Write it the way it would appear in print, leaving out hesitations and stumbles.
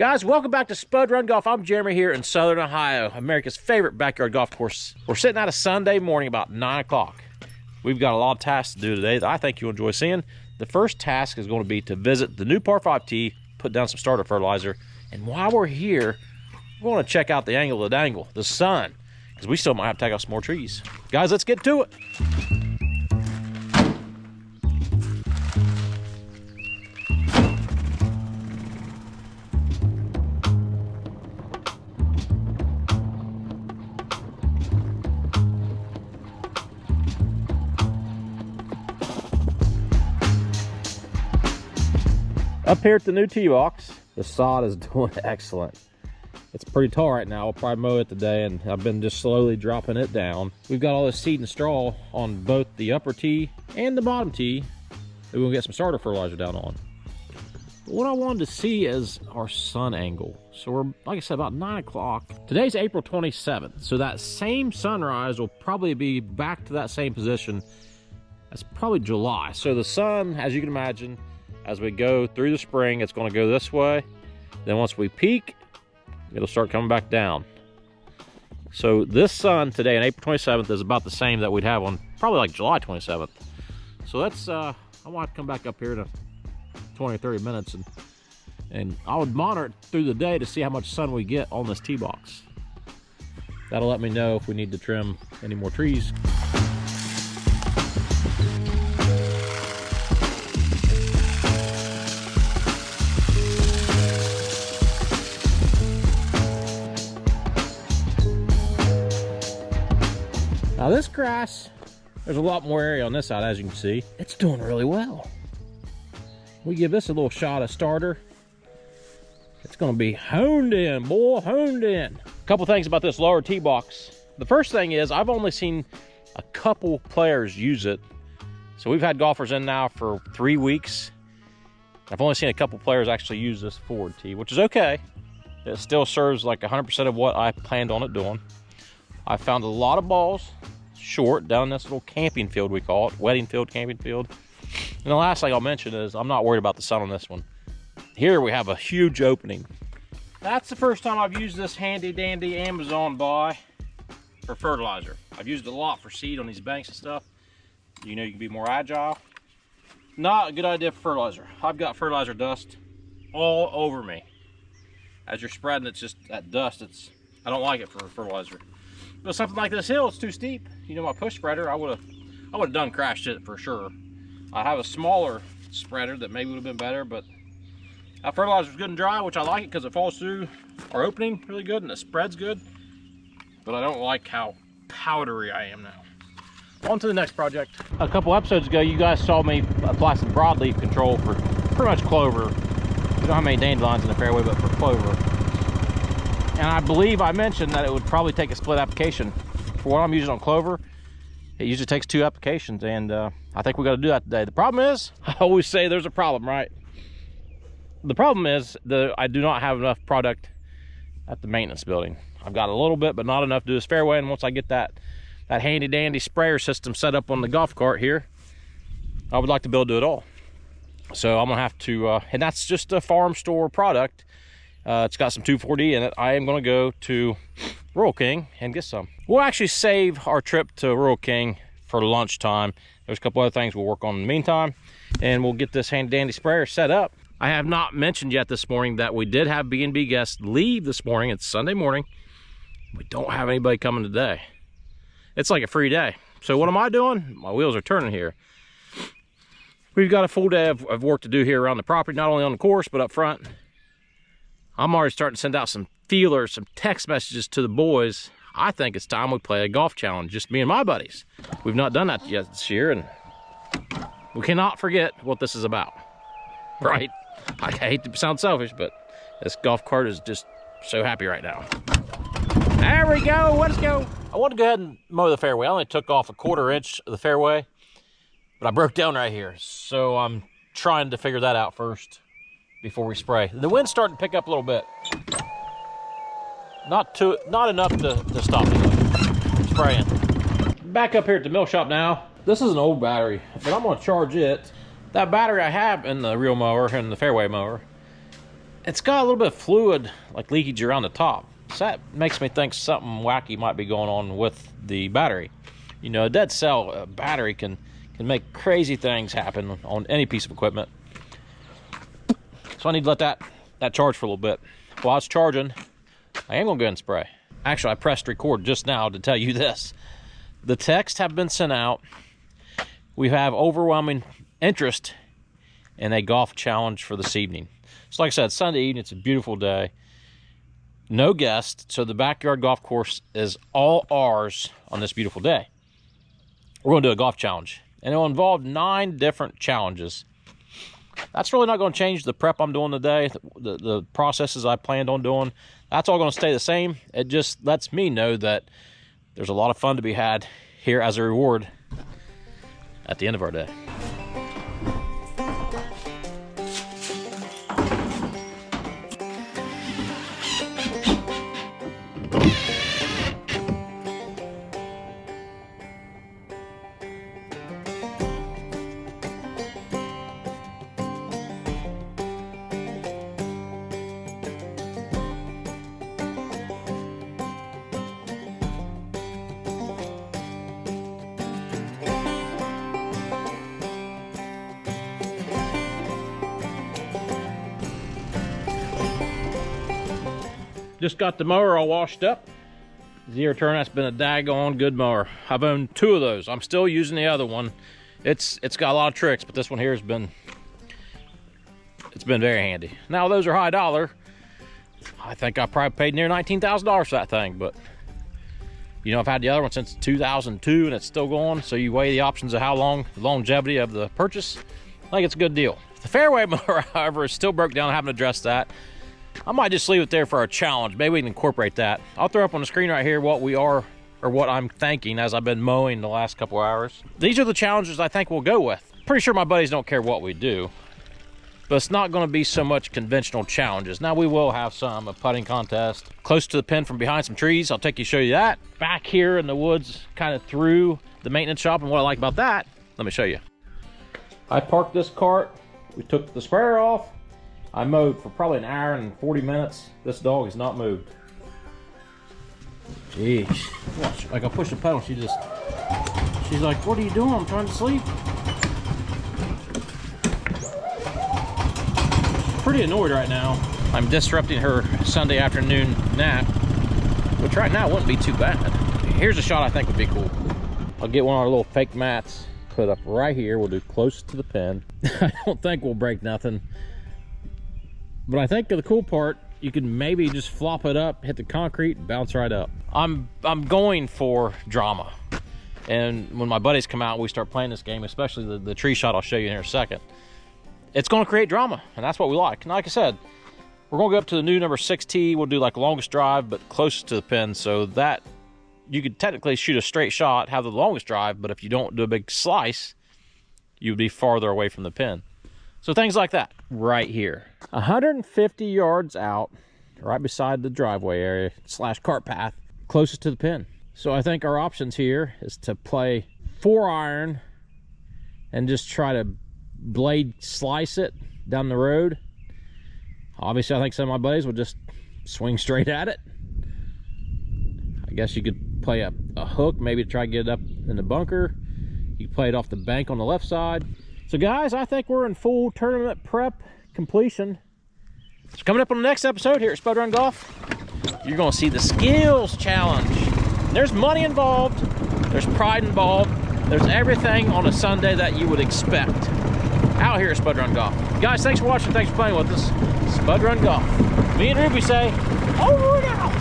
Guys, welcome back to Spud Run Golf. I'm Jeremy here in Southern Ohio, America's favorite backyard golf course. We're sitting out a Sunday morning about 9 o'clock. We've got a lot of tasks to do today that I think you'll enjoy seeing. The first task is going to be to visit the new par 5 tee, put down some starter fertilizer, and while we're here, we're going to check out the angle of the dangle, the sun, because we still might have to take out some more trees. Guys, let's get to it. Up here at the new tee box, the sod is doing excellent. It's pretty tall right now. I'll probably mow it today, and I've been just slowly dropping it down. We've got all this seed and straw on both the upper tee and the bottom tee that we'll get some starter fertilizer down on. But what I wanted to see is our sun angle. So we're, like I said, about 9 o'clock. Today's April 27th, so that same sunrise will probably be back to that same position. That's probably July. So the sun, as you can imagine, as we go through the spring, it's going to go this way. Then once we peak, it'll start coming back down. So this sun today on April 27th is about the same that we'd have on probably like July 27th. So that's, I want to come back up here in 20 or 30 minutes and I would monitor it through the day to see how much sun we get on this tee box. That'll let me know if we need to trim any more trees. Now this grass, there's a lot more area on this side, as you can see. It's doing really well. We give this a little shot of starter. It's gonna be honed in, boy, honed in. A couple things about this lower tee box. The first thing is I've only seen a couple players use it. So we've had golfers in now for 3 weeks. I've only seen a couple players actually use this forward tee, which is okay. It still serves like 100% of what I planned on it doing. I found a lot of balls short down in this little camping field, we call it, wedding field, camping field. And the last thing I'll mention is I'm not worried about the sun on this one. Here we have a huge opening. That's the first time I've used this handy dandy Amazon buy for fertilizer. I've used it a lot for seed on these banks and stuff. You know, you can be more agile. Not a good idea for fertilizer. I've got fertilizer dust all over me. As you're spreading, it's just that dust. I don't like it for fertilizer. But something like this hill, it's too steep. You know, my push spreader, I would have done crashed it for sure. I have a smaller spreader that maybe would have been better, but that fertilizer's good and dry, which I like it because it falls through our opening really good and it spreads good. But I don't like how powdery I am now. On to the next project. A couple episodes ago, you guys saw me apply some broadleaf control for pretty much clover. We don't have many dandelions in the fairway, but for clover. And I believe I mentioned that it would probably take a split application. For what I'm using on clover, it usually takes 2 applications, and I think we got to do that today. The problem is, I always say there's a problem, right? The problem is that I do not have enough product at the maintenance building. I've got a little bit, but not enough to do this fairway, and once I get that handy dandy sprayer system set up on the golf cart here, I would like to be able to do it all. So I'm gonna have to, and that's just a farm store product. It's got some 2,4-D in it. I am going to go to Rural King and get some. We'll actually save our trip to Rural King for lunchtime. There's a couple other things we'll work on in the meantime, and we'll get this handy dandy sprayer set up. I have not mentioned yet this morning that we did have B&B guests leave this morning. It's Sunday morning. We don't have anybody coming today. It's like a free day. So what am I doing? My wheels are turning here. We've got a full day of work to do here around the property, not only on the course, but up front. I'm already starting to send out some feelers, some text messages to the boys. I think it's time we play a golf challenge, just me and my buddies. We've not done that yet this year, and we cannot forget what this is about, right? I hate to sound selfish, but this golf cart is just so happy right now. There we go, let's go. I want to go ahead and mow the fairway. I only took off a 1/4 inch of the fairway, but I broke down right here. So I'm trying to figure that out first before we spray. The wind's starting to pick up a little bit. Not enough to stop me spraying. Back up here at the mill shop now. This is an old battery, but I'm gonna charge it. That battery I have in the real mower and the fairway mower it's got a little bit of fluid, like leakage around the top. So that makes me think something wacky might be going on with the battery. You know, a dead cell battery can make crazy things happen on any piece of equipment. So I need to let that charge for a little bit. While it's charging, I am gonna go ahead and spray. Actually, I pressed record just now to tell you this. The texts have been sent out. We have overwhelming interest in a golf challenge for this evening. So like I said, Sunday evening, it's a beautiful day. No guests, so the backyard golf course is all ours on this beautiful day. We're gonna do a golf challenge, and it'll involve 9 different challenges. That's really not gonna change the prep I'm doing today, the processes I planned on doing. That's all gonna stay the same. It just lets me know that there's a lot of fun to be had here as a reward at the end of our day. Just got the mower all washed up. Zero turn, that's been a daggone good mower. I've owned 2 of those. I'm still using the other one. It's got a lot of tricks, but this one here has been, it's been very handy. Now those are high dollar. I think I probably paid near $19,000 for that thing, but you know, I've had the other one since 2002 and it's still going. So you weigh the options of how long, the longevity of the purchase. I think it's a good deal. The fairway mower, however, is still broke down. I haven't addressed that. I might just leave it there for a challenge. Maybe we can incorporate that. I'll throw up on the screen right here what we are, or what I'm thinking as I've been mowing the last couple hours. These are the challenges I think we'll go with. Pretty sure my buddies don't care what we do, but it's not going to be so much conventional challenges. Now we will have some, a putting contest close to the pin from behind some trees. I'll take you show you that. Back here in the woods, kind of through the maintenance shop, and what I like about that, let me show you. I parked this cart. We took the sprayer off. I mowed for probably an hour and 40 minutes. This dog has not moved. Jeez. Watch, like I push the pedal, she's like, what are you doing? I'm trying to sleep. She's pretty annoyed right now. I'm disrupting her Sunday afternoon nap, which right now wouldn't be too bad. Here's a shot I think would be cool. I'll get one of our little fake mats put up right here. We'll do close to the pin. I don't think we'll break nothing. But I think the cool part, you can maybe just flop it up, hit the concrete, and bounce right up. I'm going for drama. And when my buddies come out and we start playing this game, especially the tree shot I'll show you in here in a second, it's going to create drama, and that's what we like. And like I said, we're going to go up to the new number 6 tee. We'll do like longest drive, but close to the pin, so that you could technically shoot a straight shot, have the longest drive, but if you don't do a big slice, you would be farther away from the pin. So things like that right here. 150 yards out, right beside the driveway area / cart path, closest to the pin. So I think our options here is to play 4-iron and just try to blade slice it down the road. Obviously, I think some of my buddies will just swing straight at it. I guess you could play a hook, maybe to try to get it up in the bunker. You can play it off the bank on the left side. So guys, I think we're in full tournament prep completion. So coming up on the next episode here at Spud Run Golf, you're gonna see the skills challenge. There's money involved, there's pride involved, there's everything on a Sunday that you would expect out here at Spud Run Golf. Guys, thanks for watching, thanks for playing with us. Spud Run Golf. Me and Ruby say, over and out.